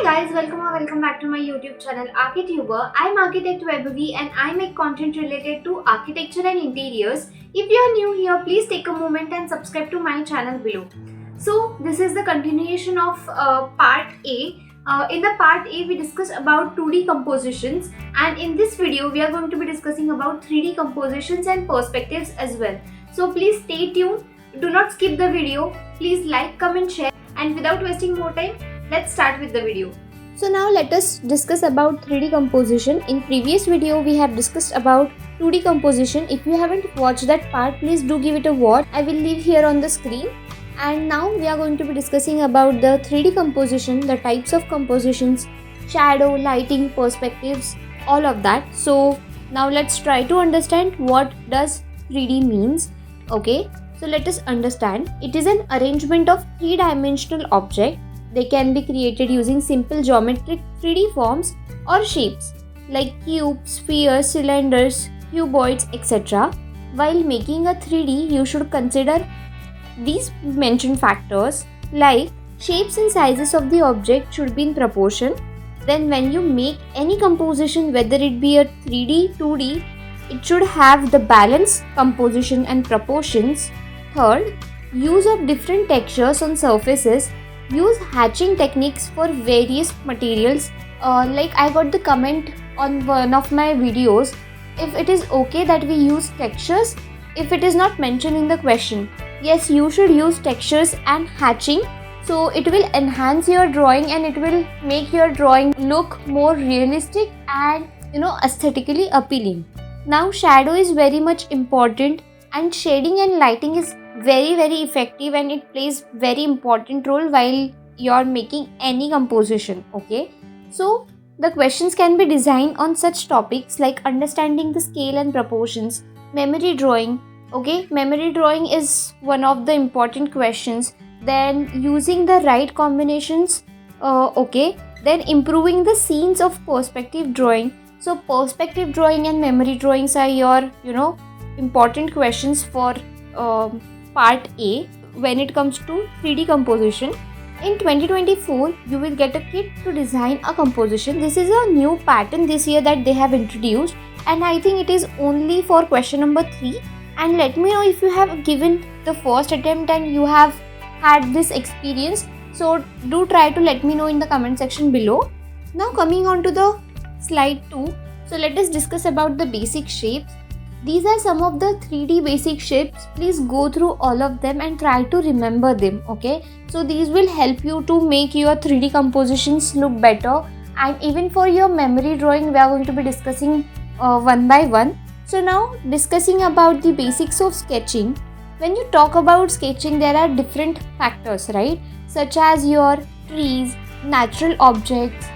Hi guys, welcome back to my YouTube channel Archituber. I'm Architect Vaibhavi and I make content related to architecture and interiors. If you are new here, please take a moment and subscribe to my channel below. So this is the continuation of part A. In the part A, we discussed about 2D compositions, and in this video, we are going to be discussing about 3D compositions and perspectives as well. So please stay tuned. Do not skip the video. Please like, comment, share, and without wasting more time, let's start with the video. So now let us discuss about 3D composition. In previous video we have discussed about 2D composition. If you haven't watched that part, please do give it a watch. I will leave here on the screen. And now we are going to be discussing about the 3D composition, the types of compositions, shadow, lighting, perspectives, all of that. So now let's try to understand what does 3D means. Okay, so let us understand. It is an arrangement of three-dimensional object. They can be created using simple geometric 3D forms or shapes like cubes, spheres, cylinders, cuboids, etc. While making a 3D, you should consider these mentioned factors like shapes and sizes of the object should be in proportion. Then when you make any composition, whether it be a 3D, 2D, it should have the balance, composition and proportions. Third, use of different textures on surfaces. Use hatching techniques for various materials. Like I got the comment on one of my videos, if it is okay that we use textures if it is not mentioned in the question. Yes, you should use textures and hatching, so it will enhance your drawing and it will make your drawing look more realistic and aesthetically appealing. Now shadow is very much important, and shading and lighting is very effective, and it plays very important role while you're making any composition. Okay, so the questions can be designed on such topics like understanding the scale and proportions, memory drawing. Okay, memory drawing is one of the important questions. Then using the right combinations. Okay, then improving the scenes of perspective drawing. So perspective drawing and memory drawings are your important questions for part A when it comes to 3D composition. In 2024, you will get a kit to design a composition. This is a new pattern this year that they have introduced, and I think it is only for question number 3. And let me know if you have given the first attempt and you have had this experience. So do try to let me know in the comment section below. Now coming on to the slide 2. So let us discuss about the basic shapes. These are some of the 3D basic shapes. Please go through all of them and try to remember them. Okay, so these will help you to make your 3D compositions look better, and even for your memory drawing we are going to be discussing one by one. So now discussing about the basics of sketching. When you talk about sketching, there are different factors, right? Such as your trees, natural objects,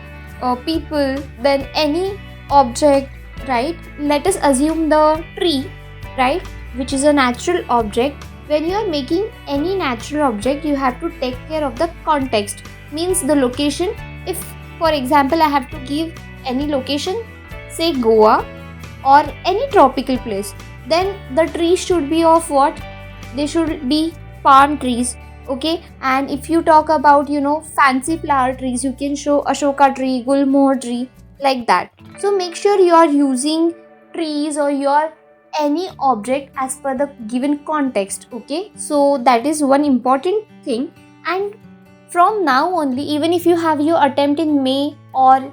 people, then any object, right? Let us assume the tree, right, which is a natural object. When you are making any natural object, you have to take care of the context, means the location. If for example I have to give any location, say Goa or any tropical place, then the trees should be of what? They should be palm trees. Okay, and if you talk about fancy flower trees, you can show Ashoka tree, Gulmohar tree, like that. So make sure you are using trees or your any object as per the given context. Okay, so that is one important thing. And from now only, even if you have your attempt in May or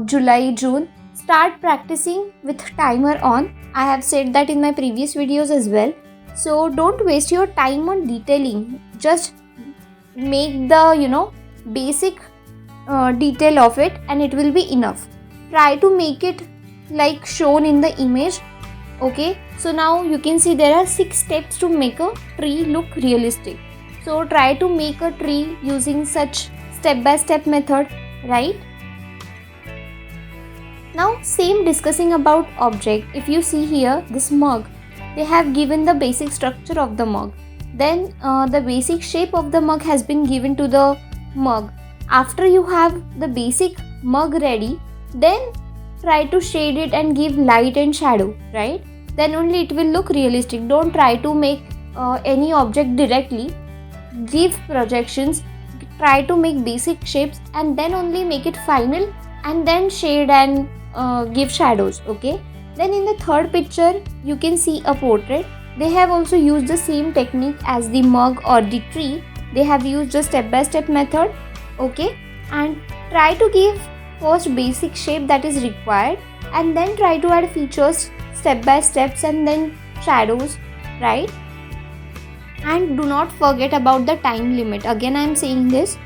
July, June, start practicing with timer on. I have said that in my previous videos as well. So don't waste your time on detailing. Just make the basic detail of it and it will be enough. Try to make it like shown in the image. Okay, so now you can see there are 6 steps to make a tree look realistic. So try to make a tree using such step-by-step method, right? Now same discussing about object. If you see here this mug, they have given the basic structure of the mug. Then the basic shape of the mug has been given to the mug. After you have the basic mug ready, then try to shade it and give light and shadow, right? Then only it will look realistic. Don't try to make any object directly. Give projections, try to make basic shapes and then only make it final and then shade and give shadows. Okay, then in the third picture you can see a portrait. They have also used the same technique as the mug or the tree. They have used a step-by-step method. Okay, and try to give first basic shape that is required and then try to add features step by steps and then shadows, right? And do not forget about the time limit. Again I am saying this.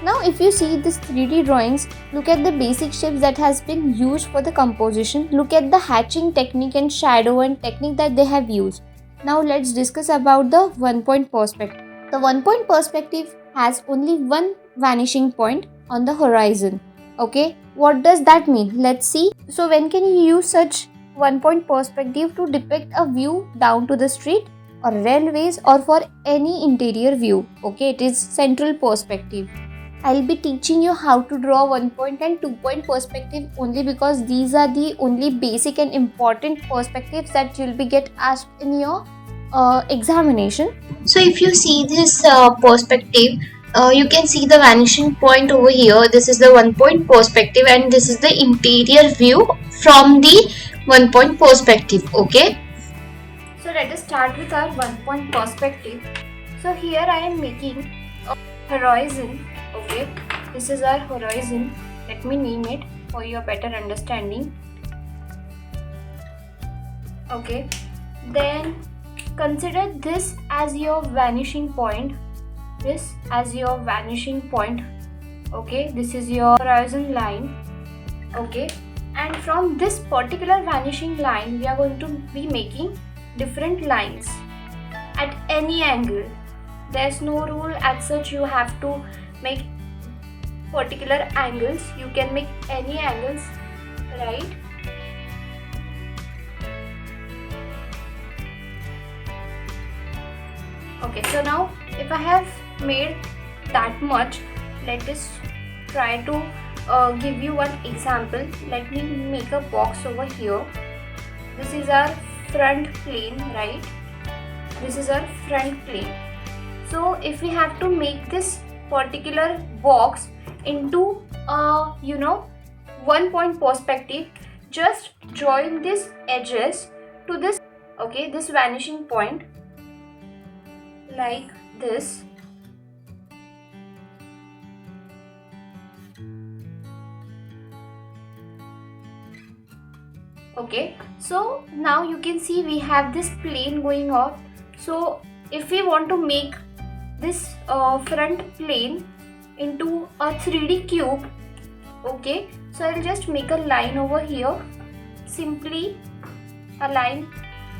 Now if you see this 3D drawings, look at the basic shapes that has been used for the composition. Look at the hatching technique and shadow and technique that they have used. Now let's discuss about the one point perspective. The one point perspective has only one vanishing point on the horizon. Okay, what does that mean? Let's see. So when can you use such one point perspective to depict a view down to the street or railways or for any interior view? Okay, it is central perspective. I'll be teaching you how to draw 1 point and 2 point perspective only because these are the only basic and important perspectives that you'll be get asked in your examination. So if you see this perspective, you can see the vanishing point over here. This is the 1 point perspective and this is the interior view from the 1 point perspective. Okay. So let us start with our 1 point perspective. So here I am making a horizon. Okay, this is our horizon. Let me name it for your better understanding. Okay, then consider this as your vanishing point. This as your vanishing point. Okay, this is your horizon line. Okay, and from this particular vanishing line we are going to be making different lines at any angle. There's no rule as such you have to make particular angles. You can make any angles, right? Okay, so now if I have made that much, let us try to give you one example. Let me make a box over here. This is our front plane, right? This is our front plane. So if we have to make this particular box into a 1 point perspective, just join these edges to this, okay, this vanishing point like this. Okay, so now you can see we have this plane going off. So if we want to make this front plane into a 3D cube, okay, so I'll just make a line over here, simply a line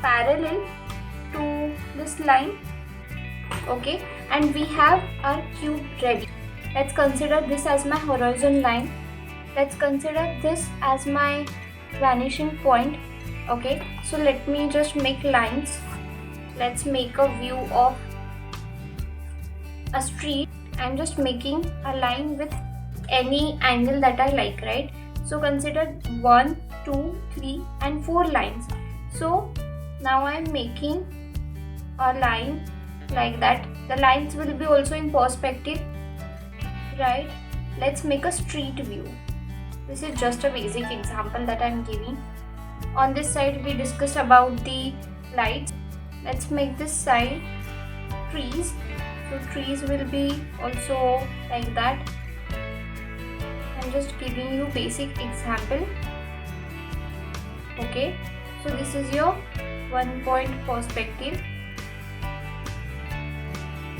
parallel to this line. Okay, and we have our cube ready. Let's consider this as my horizon line. Let's consider this as my vanishing point. Okay, so let me just make lines. Let's make a view of a street. I'm just making a line with any angle that I like, right? So consider 1, 2, 3 and 4 lines. So now I'm making a line like that. The lines will be also in perspective, right? Let's make a street view. This is just a basic example that I'm giving. On this side we discussed about the lights. Let's make this side trees. So trees will be also like that. I'm just giving you basic example. Okay, so this is your 1 point perspective.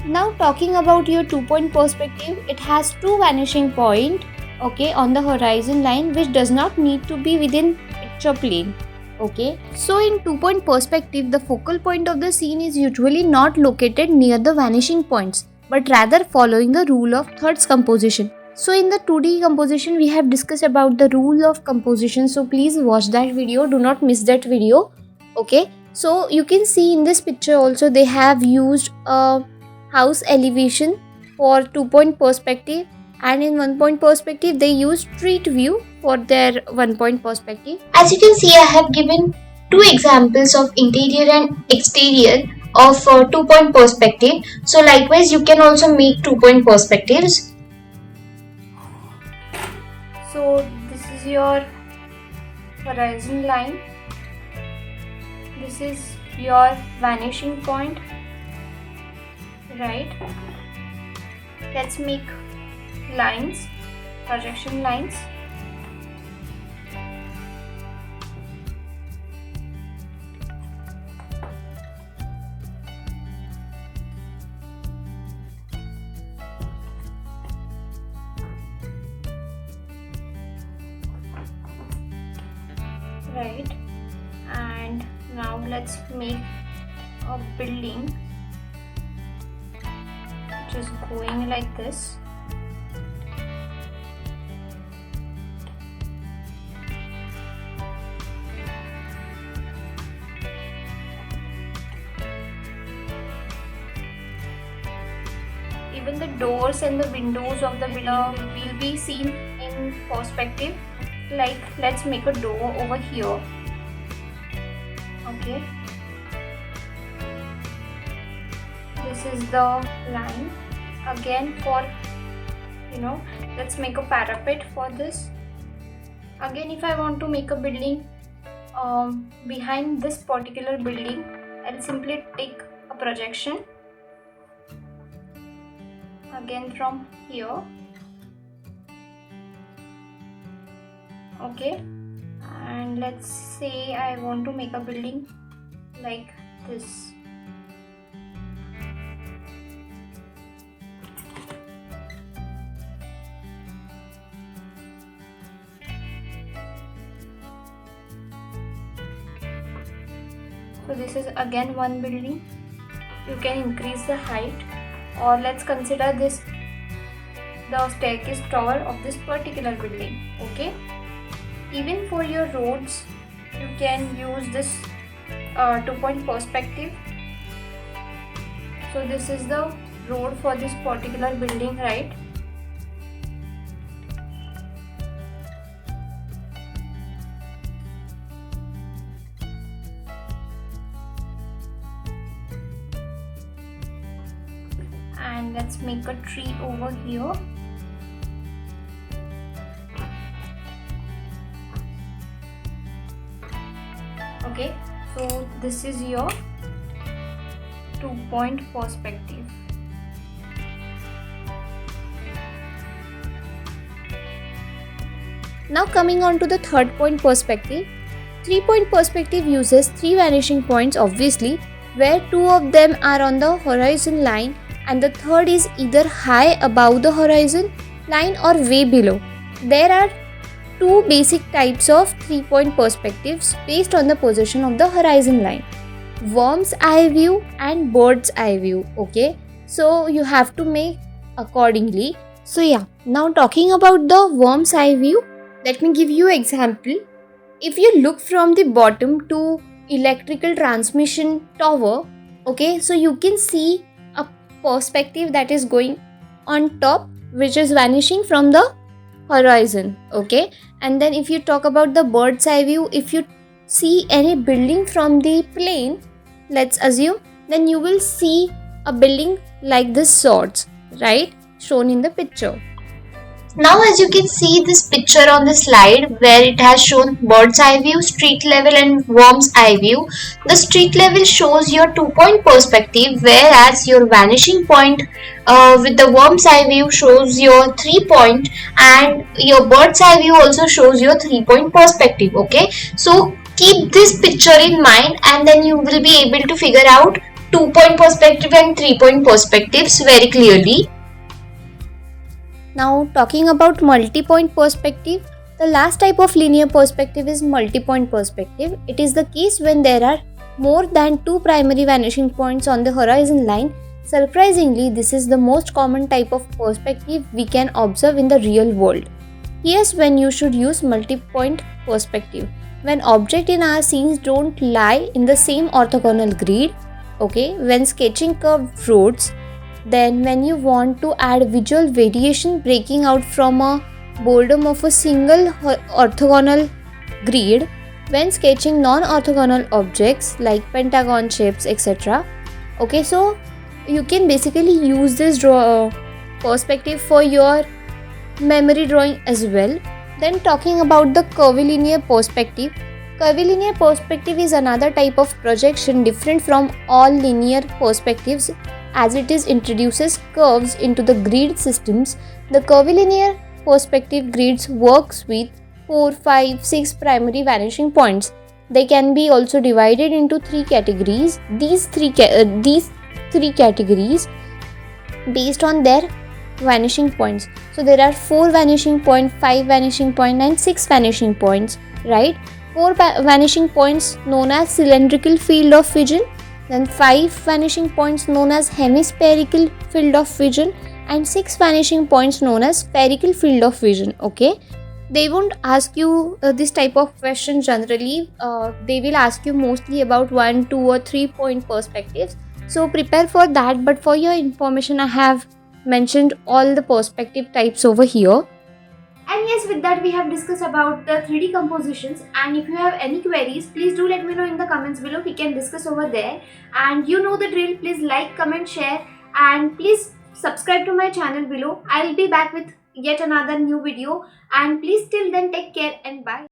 Now talking about your 2 point perspective, it has 2 vanishing point, okay, on the horizon line, which does not need to be within picture plane. Okay, so in 2 point perspective, the focal point of the scene is usually not located near the vanishing points, but rather following the rule of thirds composition. So in the 2D composition, we have discussed about the rule of composition. So please watch that video. Do not miss that video. Okay, so you can see in this picture also they have used a house elevation for 2 point perspective, and in 1 point perspective they use street view for their 1 point perspective. As you can see, I have given 2 examples of interior and exterior of 2-point perspective. So likewise you can also make 2-point perspectives. So this is your horizon line. This is your vanishing point, right? Let's make lines, projection lines. Right, and now let's make a building which is going like this. Even the doors and the windows of the building will be seen in perspective. Like, let's make a door over here. Okay, this is the line. Again, for let's make a parapet for this. Again, if I want to make a building behind this particular building, I'll simply take a projection again from here. Okay, and let's say I want to make a building like this. So this is again one building. You can increase the height, or let's consider this the staircase tower of this particular building. Okay, even for your roads you can use this 2-point perspective. So this is the road for this particular building, right? And let's make a tree over here. Okay, so this is your 2-point perspective. Now coming on to the 3rd-point perspective. 3-point perspective uses 3 vanishing points obviously, where 2 of them are on the horizon line and the third is either high above the horizon line or way below. There are 2 basic types of 3-point perspectives based on the position of the horizon line: worm's eye view and bird's eye view. Okay, so you have to make accordingly. So yeah, now talking about the worm's eye view, let me give you an example. If you look from the bottom to electrical transmission tower, okay, so you can see a perspective that is going on top, which is vanishing from the horizon. Okay, and then if you talk about the bird's eye view, if you see any building from the plane, let's assume, then you will see a building like this sorts, right, shown in the picture. Now as you can see this picture on the slide where it has shown bird's eye view, street level and worm's eye view. The street level shows your 2-point perspective, whereas your vanishing point with the worm's eye view shows your 3-point, and your bird's eye view also shows your 3-point perspective. Okay, so keep this picture in mind and then you will be able to figure out 2-point perspective and 3-point perspectives very clearly. Now talking about multi-point perspective, the last type of linear perspective is multi-point perspective. It is the case when there are more than 2 primary vanishing points on the horizon line. Surprisingly, this is the most common type of perspective we can observe in the real world. Here's when you should use multi-point perspective: when objects in our scenes don't lie in the same orthogonal grid, okay, when sketching curved roads, then when you want to add visual variation breaking out from a boredom of a single orthogonal grid, when sketching non-orthogonal objects like pentagon shapes, etc., Okay, so you can basically use this perspective for your memory drawing as well. Then talking about the curvilinear perspective. Curvilinear perspective is another type of projection different from all linear perspectives as it is introduces curves into the grid systems. The curvilinear perspective grids works with 4, 5, 6 primary vanishing points. They can be also divided into three categories. These three categories based on their vanishing points. So there are 4 vanishing point, 5 vanishing point and 6 vanishing points, right? 4 vanishing points known as cylindrical field of vision, then 5 vanishing points known as hemispherical field of vision and 6 vanishing points known as spherical field of vision. Okay, they won't ask you this type of question generally. They will ask you mostly about 1, 2 or 3 point perspectives, so prepare for that. But for your information, I have mentioned all the perspective types over here. And yes, with that we have discussed about the 3D compositions, and if you have any queries, please do let me know in the comments below. We can discuss over there. And you know the drill, please like, comment, share, and please subscribe to my channel below. I'll be back with yet another new video, and please till then take care and bye.